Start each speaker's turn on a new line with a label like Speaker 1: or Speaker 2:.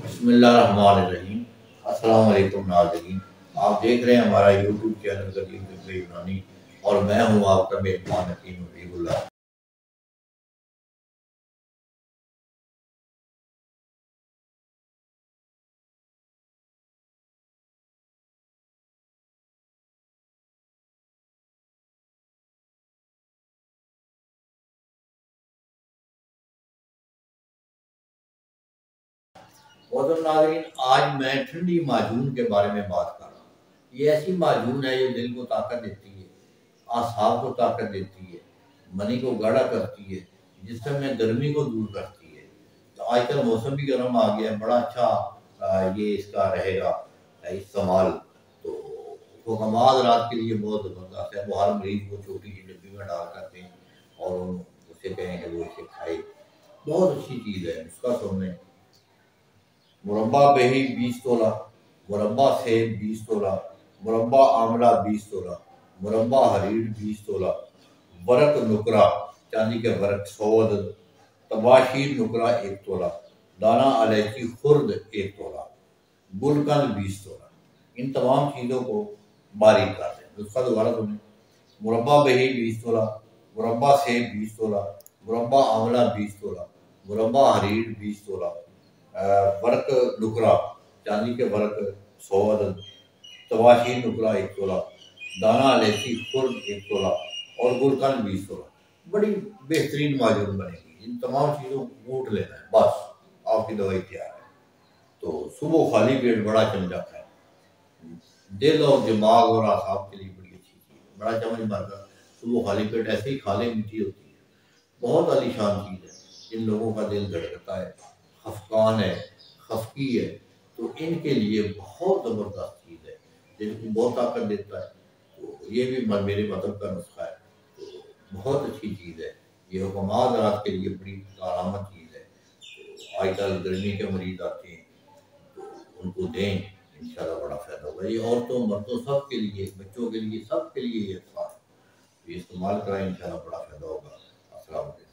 Speaker 1: بسم اللہ الرحمن الرحیم۔ السلام علیکم ناظرین، آپ دیکھ رہے ہیں ہمارا یوٹیوب چینل قدیم طب یونانی اور میں ہوں آپ کا میزبان حکیم حبیب اللہ۔ محترم ناظرین، آج میں ٹھنڈی معجون کے بارے میں بات کر رہا ہوں۔ یہ ایسی معجون ہے جو دل کو طاقت دیتی ہے، اعصاب کو طاقت دیتی ہے، منی کو گاڑھا کرتی ہے، جسم میں گرمی کو دور کرتی ہے۔ تو آج کل موسم بھی گرم آ گیا ہے، بڑا اچھا یہ اس کا رہے گا استعمال۔ تو حکمات رات کے لیے بہت زبردست ہے، وہ ہر مریض کو چھوٹی سی ڈبی میں ڈال کر دیں اور اسے کہیں کہ وہ اسے کھائے۔ بہت اچھی چیز ہے، اس کا سننے مربع بہی 20 تولہ، مربع سیب 20 تولہ، مربع آملہ 20 تولہ، مربع حریر 20 تولہ، ورق نکرہ چاندی کے ورق 100 عدد، تباشیر نکرہ 1 تولہ، دانہ الائچی خرد 1 تولہ، گلقند 20 تولہ۔ ان تمام چیزوں کو باریک کر دیں۔ نسخہ دوبارہ سنیں، مربع بہی 20 تولہ، مربع سیب 20 تولہ، مربع آملہ 20 تولہ، مربع حریر 20 تولہ، ورق نکرہ چاندی کے ورق 100 عدد، تباشیر نکرہ 1 تولہ، دانہ الائچی خرد 1 تولہ اور گلقند 20 تولہ۔ بڑی بہترین معجون بنے گی۔ ان تمام چیزوں کو کوٹ لینا ہے، بس آپ کی دوائی تیار ہے۔ تو صبح خالی پیٹ بڑا چمچا ہے، دل اور دماغ اور اعصاب کے لیے بڑی اچھی چیز ہے۔ بڑا چمچ بھر کر صبح خالی پیٹ ایسے ہی کھا لیں، میٹھی ہوتی ہے، بہت عالی شان چیز ہے۔ جن لوگوں کا دل دھڑکتا ہے، خفقان ہے، خفقی ہے، تو ان کے لیے بہت زبردست چیز ہے، دل کو بہت طاقت دیتا ہے۔ تو یہ بھی میرے مطلب کا نسخہ ہے، تو بہت اچھی چیز ہے۔ یہ حکمات رات کے لیے بڑی کارآمد چیز ہے۔ تو آج کل گرمی کے مریض آتے ہیں تو ان کو دیں، انشاءاللہ بڑا فائدہ ہوگا۔ یہ عورتوں مردوں سب کے لیے، بچوں کے لیے، سب کے لیے یہ اچھا ہے۔ یہ استعمال کرائیں، انشاءاللہ بڑا فائدہ ہوگا۔ السلام علیکم۔